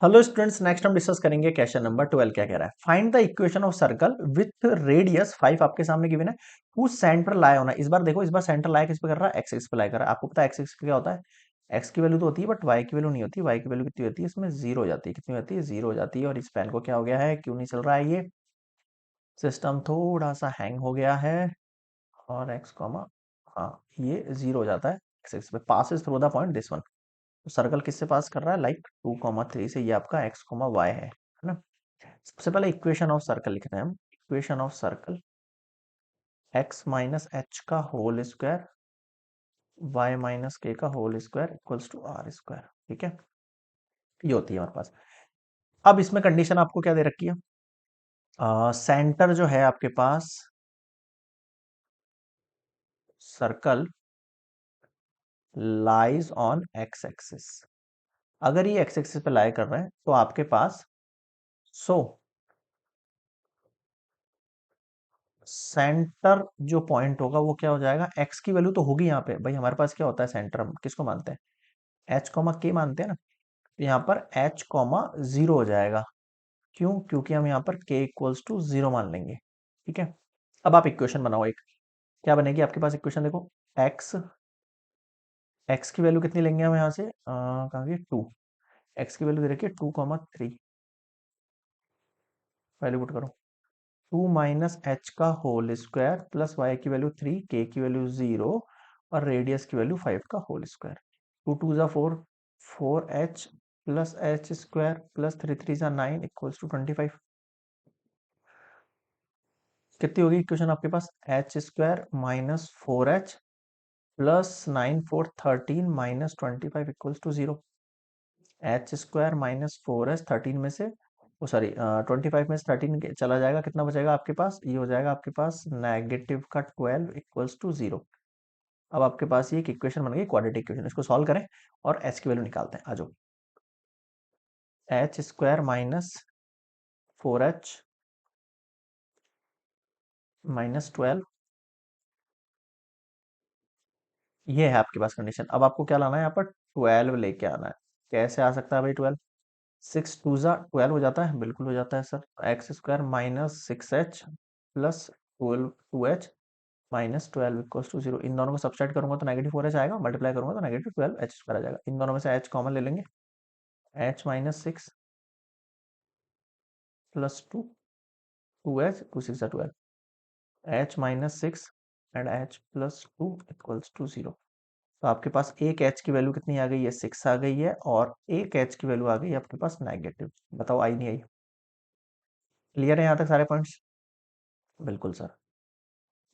Hello students, next हम discuss करेंगे question number 12। क्या कह रहा है? Find the equation of circle with radius 5 आपके सामने गिवन है, हुज सेंटर लाई होना। इस बार देखो, इस बार सेंटर लाई किस पे कर रहा है? एक्स एक्स पे लाई कर रहा है। आपको पता है एक्स एक्स पे क्या होता है? एक्स की वैल्यू तो होती है बट वाई की वैल्यू नहीं होती। वाई की वैल्यू कितनी होती है? इसमें जीरो हो जाती है। कितनी होती है? जीरो हो जाती है। और इस पेन को क्या हो गया है? क्यों नहीं चल रहा है ये सिस्टम? थोड़ा सा हैंग हो गया है। और एक्स कॉमा, हाँ, ये जीरो हो जाता है एक्स एक्स पे। Passes through the point this one. तो सर्कल किससे पास कर रहा है? लाइक 2,3 से। ये आपका एक्स कॉमा वाई है ना। सबसे पहले इक्वेशन ऑफ सर्कल लिखते हैं हम। Equation of circle x minus h का whole square y minus k का whole square equals to r square. ठीक है, ये होती है हमारे पास। अब इसमें कंडीशन आपको क्या दे रखी है? सेंटर जो है आपके पास, circle lies on X axis. अगर ये एक्स एक्सिस पे लाई कर रहे हैं तो आपके पास सो सेंटर जो पॉइंट होगा वो क्या हो जाएगा? एक्स की वैल्यू तो होगी यहाँ पे भाई। हमारे पास क्या होता है सेंटर? हम किसको मानते हैं? एच कॉमा के मानते हैं ना। तो यहाँ पर एच कॉमा जीरो हो जाएगा। क्यों? क्योंकि हम यहाँ पर के इक्वल्स टू जीरो मान लेंगे। ठीक है, अब आप इक्वेशन बनाओ एक। क्या बनेगी आपके पास इक्वेशन? देखो, एक्स एक्स की वैल्यू कितनी लेंगे हम यहाँ से? कहाँ की? टू। एक्स की वैल्यू दे रखी है 2,3। वैल्यू पुट करो। 2 माइनस एच का होल स्क्वायर प्लस वाई की वैल्यू 3, के की वैल्यू 0 और रेडियस की वैल्यू 5 का होल स्क्वायर। 2 टू ज़ा 4, 4h plus H square plus 3 3 ज़ा 9 इक्वल्स टू 25। कितनी होगी इक्वेशन आपके पास? H square minus 4h plus 9 4 13 minus 25 equals to 0। H square minus 4h 13 में से, ओ सॉरी, 25 में से 13 चला जाएगा। कितना बचेगा आपके पास? ये हो जाएगा आपके पास नेगेटिव का 12 इक्वल्स टू 0। अब आपके पास ये एक इक्वेशन बन गई, क्वाड्रेटिक इक्वेशन। इसको सॉल्व करें और एच की वैल्यू निकालते हैं। आ जाओ। H square minus 4h minus 12, ये है आपके पास कंडीशन। अब आपको क्या लाना है? यहाँ पर 12 लेके आना है। कैसे आ सकता है भाई 12? 6 टू ज़ा 12 हो जाता है, बिल्कुल हो जाता है sir. X square minus 6h plus 12 2h minus 12 equals to 0। इन दोनों को सब्सट्रैक्ट करूंगा तो नेगेटिव 4h आएगा, मल्टीप्लाई करूंगा तो नेगेटिव 12 एच स्क्वायर आ जाएगा। इन दोनों में से h कॉमन ले लेंगे। h minus 6 plus 2, 2h, 2 6 12, h minus 6 and h plus 2 equals to 0। तो आपके पास एक h की वैल्यू कितनी आ गई है? 6 आ गई है। और एक h की वैल्यू आ गई है आपके पास नेगेटिव। बताओ आई नहीं आई? क्लियर है यहाँ तक सारे पॉइंट्स? बिल्कुल सर।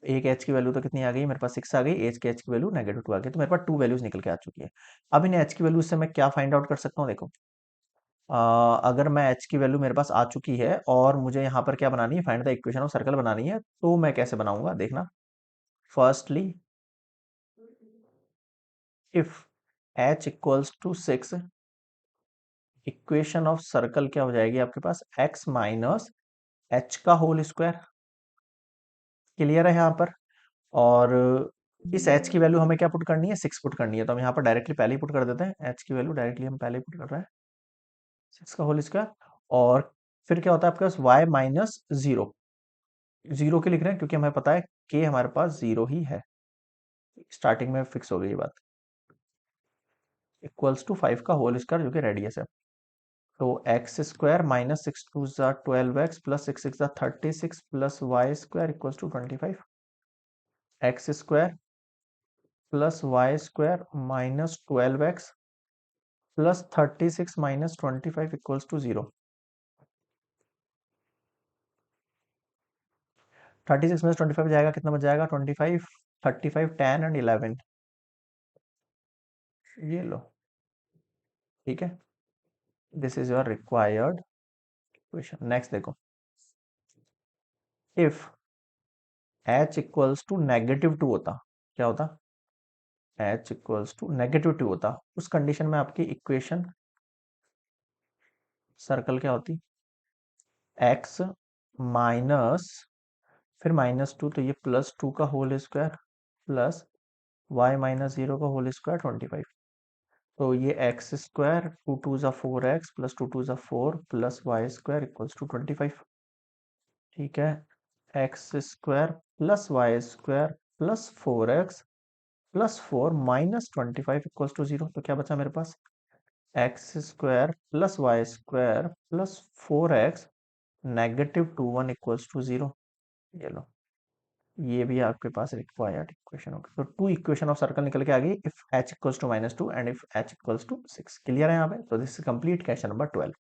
एक एच की वैल्यू तो कितनी आ गई मेरे पास? 6 आ गई। एच की एच की वैल्यू नेगेटिव 2 आ गई। तो मेरे पास टू वैल्यूज निकल के आ चुकी है। अब इन एच की वैल्यू से मैं क्या फाइंड आउट कर सकता हूँ? देखो, अगर मैं एच की वैल्यू मेरे पास आ चुकी है और मुझे यहाँ पर क्या बनानी है? Find the equation of circle बनानी है। तो मैं कैसे बनाऊंगा देखना। Firstly, if h equals to 6, equation of circle क्या हो जाएगी आपके पास? एक्स माइनस एच का होल स्क्वायर। क्लियर है यहाँ पर? और इस एच की वैल्यू हमें क्या पुट करनी है? 6 पुट करनी है। तो हम यहाँ पर डायरेक्टली पहले ही पुट कर देते हैं। एच की वैल्यू डायरेक्टली हम पहले ही पुट कर रहे हैं, 6 का होल स्क्वायर। और फिर क्या होता है आपके पास? Y minus zero. जीरो के लिख रहे हैं क्योंकि हमें पता है कि हमारे पास जीरो ही है। स्टार्टिंग में फिक्स हो गई ये बात। इक्वल्स टू 5 का होल स्क्वायर जो कि रेडियस है। तो एक्स स्क्वायर माइनस 6 टू ज़ा 12x प्लस 6 6 ज़ा 36 plus Y square equals to 25। X square plus Y square minus 12x plus 36 minus 25 equals to 0। 36 minus 25 जाएगा, कितना बच जाएगा? 25, 35 10 एंड 11। ये लो, ठीक है। This is your required equation. Next देखो, if h equals to negative 2 होता, क्या होता? h इक्वल्स टू नेगेटिव 2 होता, उस कंडीशन में आपकी इक्वेशन सर्कल क्या होती? x माइनस, फिर -2, तो ये +2 का whole square plus y minus 0 का होल स्क्वायर 25। तो ये एक्स स्क्वायर टू टू ज़ा four X plus two two ज़ा four plus Y square equals to 25। ठीक है, X square plus Y square plus four X plus four minus 25 equals to zero. तो क्या बचा मेरे पास, X square plus Y square plus four X negative two one equals to zero. ये लो, ये भी आपके पास रिक्वायर्ड इक्वेशन होगी। तो टू इक्वेशन ऑफ सर्कल निकल के आ गई, if h equals to -2 and if h equals to 6। Clear है यहाँ पे? तो this is complete question number 12।